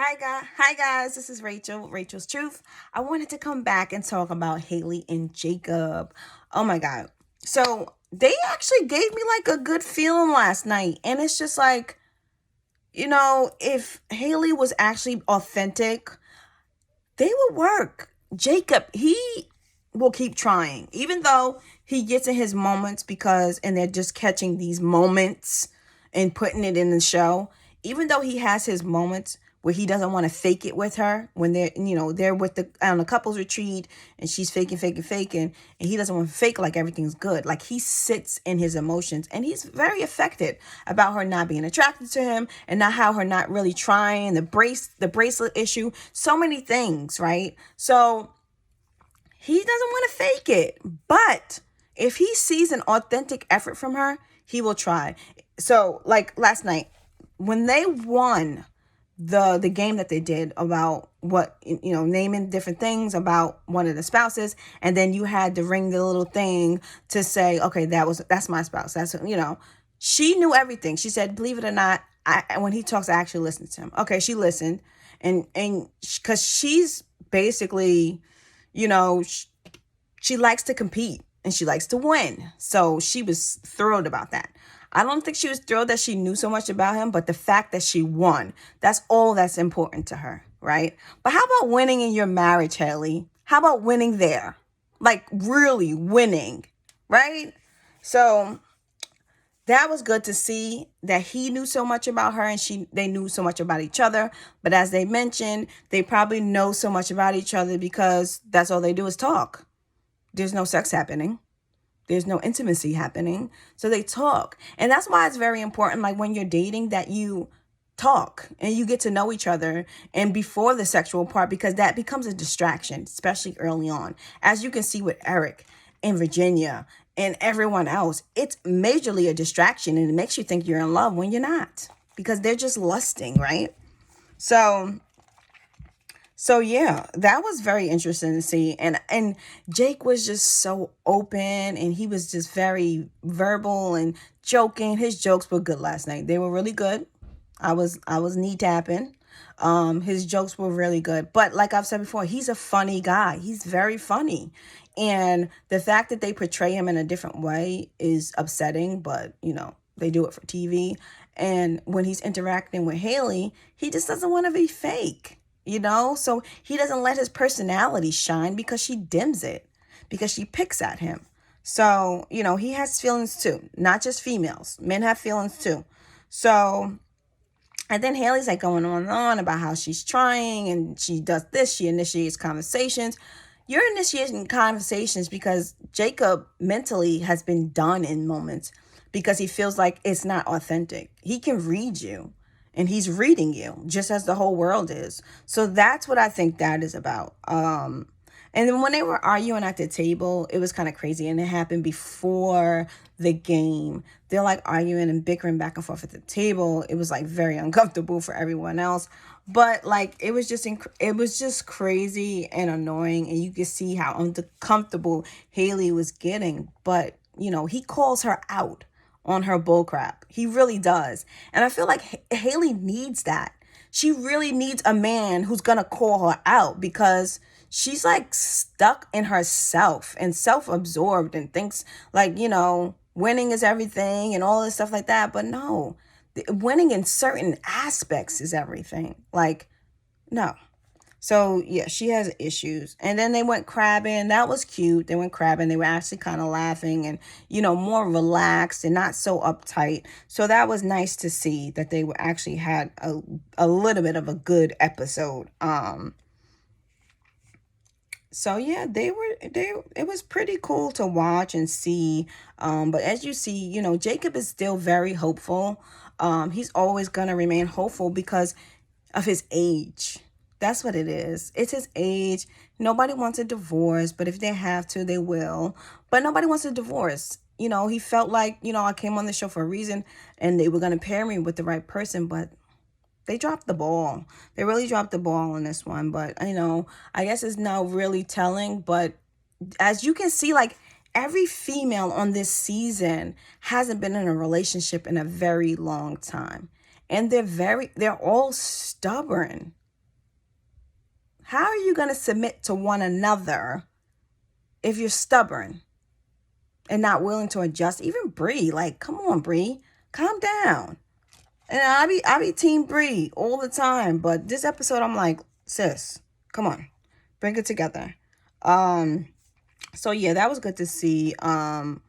Hi guys, this is Rachel, Rachel's Truth. I wanted to come back and talk about Hailey and Jacob. Oh my god. So, they actually gave me like a good feeling last night, and it's just like, if Hailey was actually authentic, they would work. Jacob, he will keep trying, even though he gets in his moments and they're just catching these moments and putting it in the show. Even though he has his moments where he doesn't want to fake it with her when they're with the on a couples retreat and she's faking, and he doesn't want to fake like everything's good. Like he sits in his emotions and he's very affected about her not being attracted to him and not how her not really trying the bracelet issue, so many things, right? So he doesn't want to fake it. But if he sees an authentic effort from her, he will try. So, like last night, when they won the game that they did about naming different things about one of the spouses, and then you had to ring the little thing to say, okay, that's my spouse. She knew everything. She said, believe it or not, when he talks, I actually listened to him. Okay, she listened, and because she's basically, you know, she likes to compete and she likes to win. So she was thrilled about that. I don't think she was thrilled that she knew so much about him, but the fact that she won, that's all that's important to her, right? But how about winning in your marriage, Hailey? How about winning there? Like really winning, right? So that was good to see that he knew so much about her and they knew so much about each other. But as they mentioned, they probably know so much about each other because that's all they do is talk. There's no sex happening. There's no intimacy happening. So they talk. And that's why it's very important, like when you're dating, that you talk and you get to know each other and before the sexual part, because that becomes a distraction, especially early on. As you can see with Eric and Virginia and everyone else, it's majorly a distraction and it makes you think you're in love when you're not, because they're just lusting, right? So yeah, that was very interesting to see. And Jake was just so open and he was just very verbal and joking. His jokes were good last night. They were really good. I was knee tapping. His jokes were really good. But like I've said before, he's a funny guy. He's very funny. And the fact that they portray him in a different way is upsetting, but they do it for TV. And when he's interacting with Hailey, he just doesn't want to be fake. So he doesn't let his personality shine because she dims it, because she picks at him. So, he has feelings too, not just females. Men have feelings too. So, and then Hailey's like going on and on about how she's trying and she does this, she initiates conversations. You're initiating conversations because Jacob mentally has been done in moments because he feels like it's not authentic. He can read you and he's reading you just as the whole world is. So that's what I think that is about. And then when they were arguing at the table, it was kind of crazy. And it happened before the game. They're like arguing and bickering back and forth at the table. It was like very uncomfortable for everyone else. But like it was just crazy and annoying. And you could see how uncomfortable Hailey was getting. But, he calls her out on her bullcrap. He really does. And I feel like Hailey needs that. She really needs a man who's going to call her out because she's like stuck in herself and self-absorbed and thinks like, winning is everything and all this stuff like that. But no, winning in certain aspects is everything. Like, no. So yeah, she has issues. And then they went crabbing. That was cute. They went crabbing. They were actually kind of laughing and, more relaxed and not so uptight. So that was nice to see that they were actually had a little bit of a good episode. So yeah, it was pretty cool to watch and see. But as you see, Jacob is still very hopeful. He's always gonna remain hopeful because of his age. That's what it is. It's his age. Nobody wants a divorce, but if they have to, they will. But nobody wants a divorce. He felt like, I came on the show for a reason and they were going to pair me with the right person, but they dropped the ball. They really dropped the ball on this one. But, I guess it's now really telling. But as you can see, like every female on this season hasn't been in a relationship in a very long time. And they're all stubborn. How are you going to submit to one another if you're stubborn and not willing to adjust? Even Bree, like, come on, Bree, calm down. And I be team Bree all the time, but this episode I'm like, sis, come on, bring it together. So yeah, that was good to see. And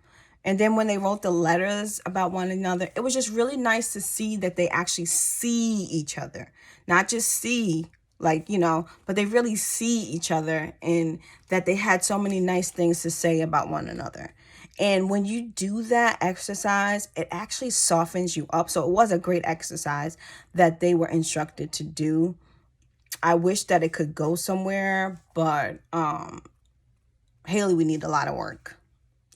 then when they wrote the letters about one another, it was just really nice to see that they actually see each other, not just see, like, but they really see each other, and that they had so many nice things to say about one another. And when you do that exercise, it actually softens you up. So it was a great exercise that they were instructed to do. I wish that it could go somewhere, but Hailey, we need a lot of work.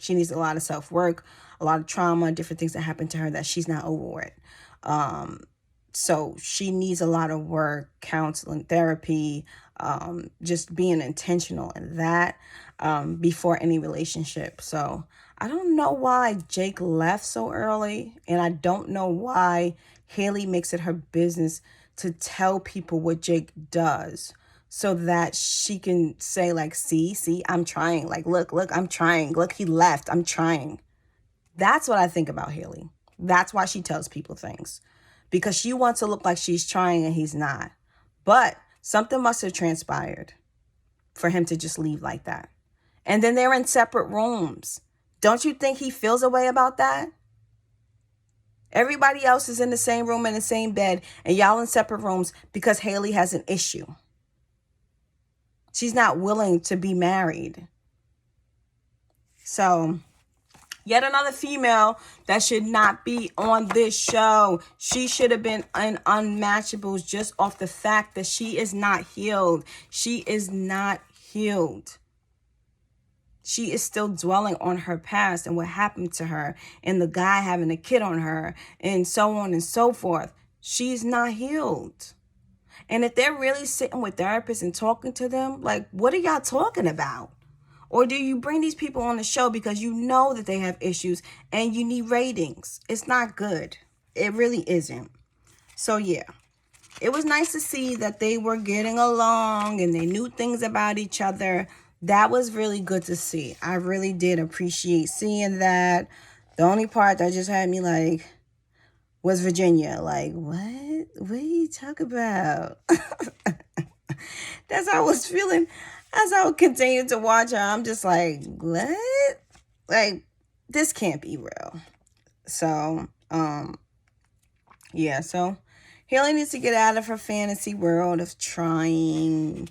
She needs a lot of self-work, a lot of trauma, different things that happened to her that she's not over with. So she needs a lot of work, counseling, therapy, just being intentional in that before any relationship. So I don't know why Jake left so early, and I don't know why Hailey makes it her business to tell people what Jake does, so that she can say, like, see, I'm trying. Like, look, I'm trying. Look, he left. I'm trying. That's what I think about Hailey. That's why she tells people things, because she wants to look like she's trying and he's not. But something must have transpired for him to just leave like that. And then they're in separate rooms. Don't you think he feels a way about that? Everybody else is in the same room, in the same bed, and y'all in separate rooms because Hailey has an issue. She's not willing to be married. So, yet another female that should not be on this show. She should have been in Unmatchables just off the fact that she is not healed. She is not healed. She is still dwelling on her past and what happened to her and the guy having a kid on her and so on and so forth. She's not healed. And if they're really sitting with therapists and talking to them, like, what are y'all talking about? Or do you bring these people on the show because you know that they have issues and you need ratings? It's not good. It really isn't. So yeah, it was nice to see that they were getting along and they knew things about each other. That was really good to see. I really did appreciate seeing that. The only part that just had me like was Virginia. Like, what? What are you talking about? That's how I was feeling as I would continue to watch her. I'm just like, what? Like, this can't be real. So, yeah, so Hailey needs to get out of her fantasy world of trying,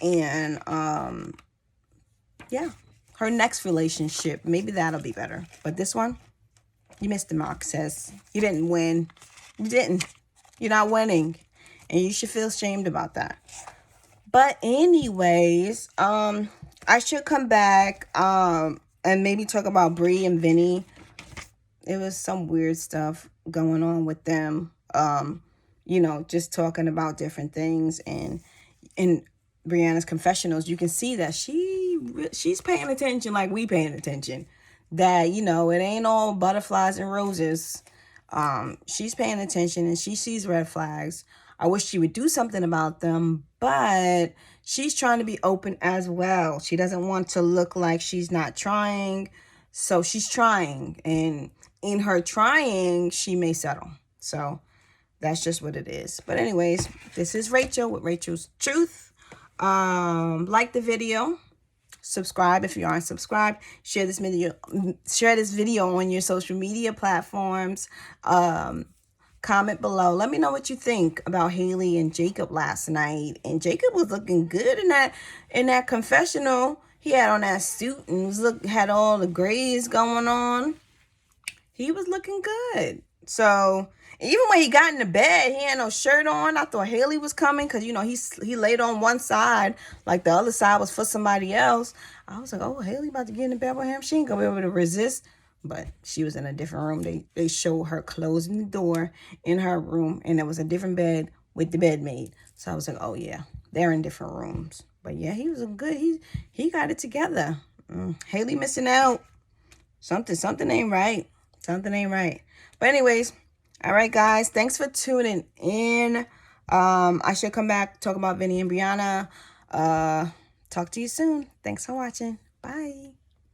and yeah, her next relationship, maybe that'll be better. But this one, you missed the mark, sis. You didn't win. You didn't. You're not winning. And you should feel ashamed about that. But anyways, I should come back and maybe talk about Bree and Vinny. It was some weird stuff going on with them. Just talking about different things, and in Brianna's confessionals, you can see that she's paying attention like we paying attention. That, it ain't all butterflies and roses. She's paying attention and she sees red flags. I wish she would do something about them, but she's trying to be open as well. She doesn't want to look like she's not trying. So she's trying, and in her trying, she may settle. So that's just what it is. But anyways, this is Rachel with Rachel's Truth. Like the video, subscribe if you aren't subscribed, share this video on your social media platforms, comment below, let me know what you think about Hailey and Jacob last night. And Jacob was looking good in that confessional. He had on that suit and had all the grays going on. He was looking good. So even when he got in the bed, he had no shirt on. I thought Hailey was coming because, he laid on one side, like the other side was for somebody else. I was like, oh, Hailey about to get in the bed with him. She ain't going to be able to resist. But she was in a different room. They showed her closing the door in her room, and there was a different bed with the bed made. So I was like, oh, yeah, they're in different rooms. But, yeah, he was good. He got it together. Hailey missing out. Something ain't right. Something ain't right. But anyways, all right, guys, thanks for tuning in. I should come back, talk about Vinny and Brianna. Uh, talk to you soon. Thanks for watching. Bye.